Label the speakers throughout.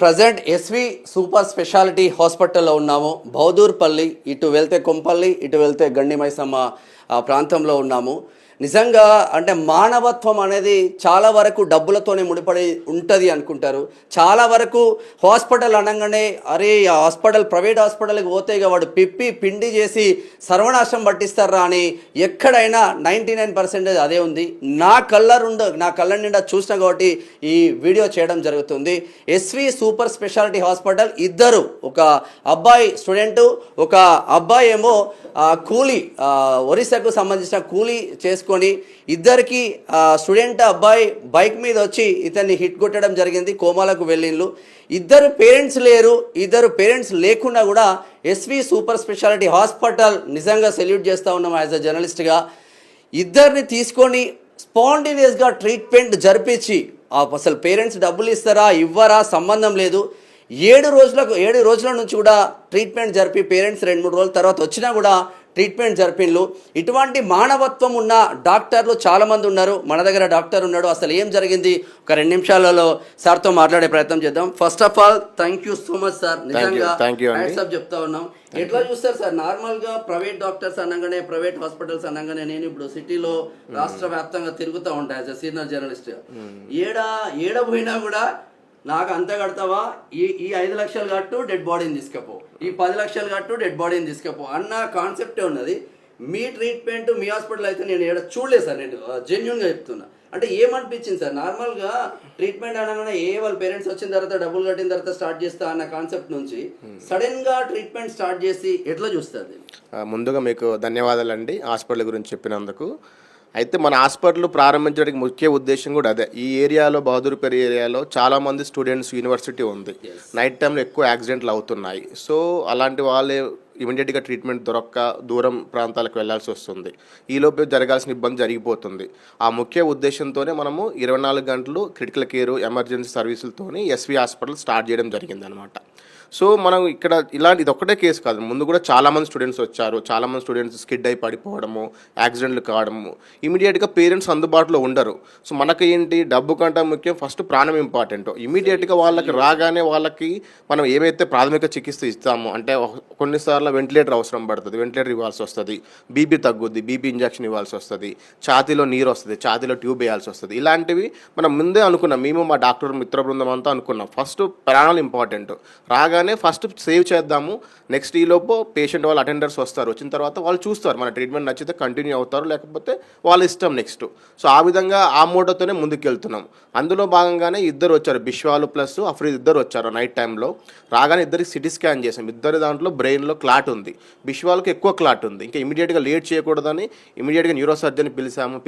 Speaker 1: Present SV super speciality హాస్పిటల్లో ఉన్నాము. బౌదూర్పల్లి, ఇటు వెళ్తే కొంపల్లి, ఇటు వెళ్తే గండిమైసమ్మ ప్రాంతంలో ఉన్నాము. నిజంగా అంటే మానవత్వం అనేది చాలా వరకు డబ్బులతోనే ముడిపడి ఉంటుంది అనుకుంటారు. చాలా వరకు హాస్పిటల్ అనగానే అరే హాస్పిటల్ ప్రైవేట్ హాస్పిటల్కి పోతే ఇక వాడు పిప్పి పిండి చేసి సర్వనాశం పట్టిస్తారా అని ఎక్కడైనా 99% అదే ఉంది. నా కళ్ళ నిండా చూసిన కాబట్టి ఈ వీడియో చేయడం జరుగుతుంది. ఎస్వి సూపర్ స్పెషాలిటీ హాస్పిటల్ ఇద్దరు, ఒక అబ్బాయి స్టూడెంటు, ఒక అబ్బాయి ఏమో కూలీ, ఒరిస్సాకు సంబంధించిన కూలీ చేసుకొని ఇద్దరికి స్టూడెంట్ అబ్బాయి బైక్ మీద వచ్చి ఇతన్ని హిట్ కొట్టడం జరిగింది. కోమాలకు వెళ్ళిండ్లు. ఇద్దరు పేరెంట్స్ లేరు. ఇద్దరు పేరెంట్స్ లేకుండా కూడా ఎస్వి సూపర్ స్పెషాలిటీ హాస్పిటల్ నిజంగా సెల్యూట్ చేస్తూ ఉన్నాం యాజ్ అ జర్నలిస్ట్గా. ఇద్దరిని తీసుకొని స్పాంటేనియస్గా ట్రీట్మెంట్ జరిపించి అసలు పేరెంట్స్ డబ్బులు ఇస్తారా ఇవ్వరా సంబంధం లేదు. 7 రోజుల నుంచి కూడా ట్రీట్మెంట్ జరిపి పేరెంట్స్ 2-3 రోజుల తర్వాత వచ్చినా కూడా ట్రీట్మెంట్ జరిపిన్లు. ఇటువంటి మానవత్వం ఉన్న డాక్టర్లు చాలామంది ఉన్నారు. మన దగ్గర డాక్టర్ ఉన్నాడు. అసలు ఏం జరిగింది ఒక 2 నిమిషాలలో సార్తో మాట్లాడే ప్రయత్నం చేద్దాం. First of all thank you so much sir. నిజంగా హ్యాట్సాప్ చెప్తా ఉన్నాం. ఎట్లా చూస్తారు సార్, నార్మల్గా ప్రైవేట్ డాక్టర్స్ అనగానే, ప్రైవేట్ హాస్పిటల్స్ అనగానే, నేను ఇప్పుడు సిటీలో రాష్ట్ర వ్యాప్తంగా తిరుగుతూ ఉంటాను యాజ్ అ సీనియర్ జర్నలిస్ట్. ఏడ పోయినా కూడా నాకు అంత కడతావా, ఈ 5 లక్షలు కట్టు డెడ్ బాడీని తీసుకపో, ఈ 10 లక్షలు కట్టు డెడ్ బాడీని తీసుకపో అన్న కాన్సెప్టే ఉన్నది. మీ ట్రీట్మెంట్ మీ హాస్పిటల్ అయితే నేను ఏడ చూడలేదు సార్. నేను జెన్యున్గా చెప్తున్నా. అంటే ఏమనిపించింది సార్, నార్మల్గా ట్రీట్మెంట్ అనగానే వాళ్ళ పేరెంట్స్ వచ్చిన తర్వాత డబ్బులు కట్టిన తర్వాత స్టార్ట్ చేస్తా అన్న కాన్సెప్ట్ నుంచి సడన్గా ట్రీట్మెంట్ స్టార్ట్ చేసి ఎట్లా చూస్తుంది?
Speaker 2: ముందుగా మీకు ధన్యవాదాలండి హాస్పిటల్ గురించి చెప్పినందుకు. అయితే మన హాస్పిటల్ ప్రారంభించడానికి ముఖ్య ఉద్దేశం కూడా అదే. ఈ ఏరియాలో, బహదూర్పేట ఏరియాలో చాలామంది స్టూడెంట్స్, యూనివర్సిటీ ఉంది. నైట్ టైంలో ఎక్కువ యాక్సిడెంట్లు అవుతున్నాయి. సో అలాంటి వాళ్ళే ఇమీడియట్గా ట్రీట్మెంట్ దొరక్క దూరం ప్రాంతాలకు వెళ్లాల్సి వస్తుంది. ఈలోపే జరగాల్సిన ఇబ్బంది జరిగిపోతుంది. ఆ ముఖ్య ఉద్దేశంతోనే మనము 24 గంటలు క్రిటికల్ కేర్, ఎమర్జెన్సీ సర్వీసులతోని ఎస్వి హాస్పిటల్ స్టార్ట్ చేయడం జరిగిందనమాట. సో మనం ఇక్కడ ఇది ఒక్కటే కేసు కాదు, ముందు కూడా చాలామంది స్టూడెంట్స్ వచ్చారు. చాలామంది స్టూడెంట్స్ స్కిడ్ అయి పడిపోవడము, యాక్సిడెంట్లు కావడము, ఇమీడియట్గా పేరెంట్స్ అందుబాటులో ఉండరు. సో మనకి ఏంటి, డబ్బు కంటే ముఖ్యం, ఫస్ట్ ప్రాణం ఇంపార్టెంట్. ఇమీడియట్గా వాళ్ళకి రాగానే వాళ్ళకి మనం ఏవైతే ప్రాథమిక చికిత్స ఇస్తామో, అంటే కొన్నిసార్లు వెంటిలేటర్ అవసరం పడుతుంది, వెంటిలేటర్ ఇవ్వాల్సి వస్తుంది. బీపీ తగ్గుద్ది, బీపీ ఇంజక్షన్ ఇవ్వాల్సి వస్తుంది. ఛాతీలో నీరు వస్తుంది, ఛాతీలో ట్యూబ్ వేయాల్సి వస్తుంది. ఇలాంటివి మనం ముందే అనుకున్నాం. మేము మా డాక్టర్ మిత్ర బృందం అంతా అనుకున్నాం, ఫస్ట్ ప్రాణాలు ఇంపార్టెంట్. రాగానే ఫస్ట్ సేవ్ చేద్దాము. నెక్స్ట్ ఈలోపు పేషెంట్ వాళ్ళ అటెండర్స్ వస్తారు. వచ్చిన తర్వాత వాళ్ళు చూస్తారు, మన ట్రీట్మెంట్ నచ్చితే కంటిన్యూ అవుతారు, లేకపోతే వాళ్ళ ఇష్టం నెక్స్ట్. సో ఆ విధంగా ఆ మోటోతోనే ముందుకు వెళ్తున్నాం. అందులో భాగంగానే ఇద్దరు వచ్చారు, బిశ్వాలు ప్లస్ అఫ్రీద్ ఇద్దరు వచ్చారు నైట్ టైంలో. రాగానే ఇద్దరికి సిటీ స్కాన్ చేసాం. ఇద్దరి దాంట్లో బ్రెయిన్లో క్లాట్ ఉంది, బిశ్వాలకు ఎక్కువ క్లాట్ ఉంది. ఇంకా ఇమీడియట్గా లేట్ చేయకూడదని ఇమీడియట్గా న్యూరో సర్జన్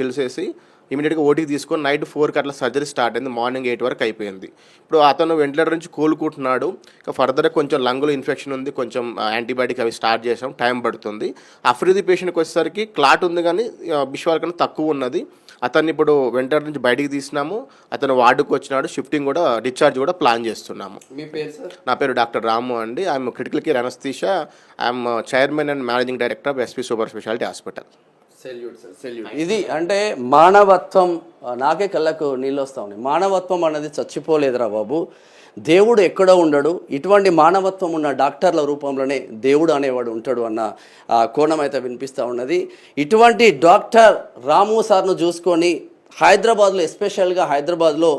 Speaker 2: పిలిచేసి ఇమీడియట్గా ఓటీకి తీసుకొని నైట్ 4కి అట్లా సర్జరీ స్టార్ట్ అయింది. మార్నింగ్ 8 వరకు అయిపోయింది. ఇప్పుడు అతను వెంటిలేటర్ నుంచి కోలుకుంటున్నాడు. ఇంకా ఫర్దర్గా కొంచెం లంగ్లో ఇన్ఫెక్షన్ ఉంది, కొంచెం యాంటీబయాటిక్ అవి స్టార్ట్ చేసాం, టైం పడుతుంది. అఫ్రీది పేషెంట్కి వచ్చేసరికి క్లాట్ ఉంది కానీ బిశ్వాల్ కన్నా తక్కువ ఉన్నది. అతన్ని ఇప్పుడు వెంటిలేటర్ నుంచి బయటికి తీసినాము. అతను వార్డుకు వచ్చినాడు. షిఫ్టింగ్ కూడా, డిశ్చార్జ్ కూడా ప్లాన్ చేస్తున్నాము.
Speaker 1: మీ పేరు సార్?
Speaker 2: నా పేరు డాక్టర్ రాము అండి. I'm critical care anaesthesia. I'm chairman and managing director of SV super speciality hospital.
Speaker 1: Salute sir, salute. ఇది అంటే మానవత్వం. నాకే కళ్ళకు నీళ్ళు వస్తూ ఉన్నాయి. మానవత్వం అనేది చచ్చిపోలేదురా బాబు. దేవుడు ఎక్కడో ఉండడు, ఇటువంటి మానవత్వం ఉన్న డాక్టర్ల రూపంలోనే దేవుడు అనేవాడు ఉంటాడు అన్న కోణం అయితే వినిపిస్తూ ఉన్నది. ఇటువంటి డాక్టర్ రాము సార్ను చూసుకొని హైదరాబాద్లో, ఎస్పెషల్గా హైదరాబాద్లో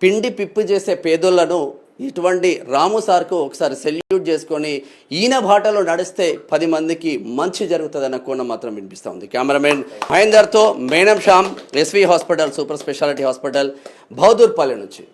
Speaker 1: పిండి పిప్పి చేసే పేదోళ్లను ఇటువంటి రాము సార్కు ఒకసారి సెల్యూట్ చేసుకొని ఈయన బాటలో నడిస్తే 10 మందికి మంచి జరుగుతుందన్న కోణం మాత్రం వినిపిస్తూ ఉంది. కెమెరామెన్ మహేందర్తో మేనం Shyam, SV hospital super speciality hospital, Bahadurpally నుంచి.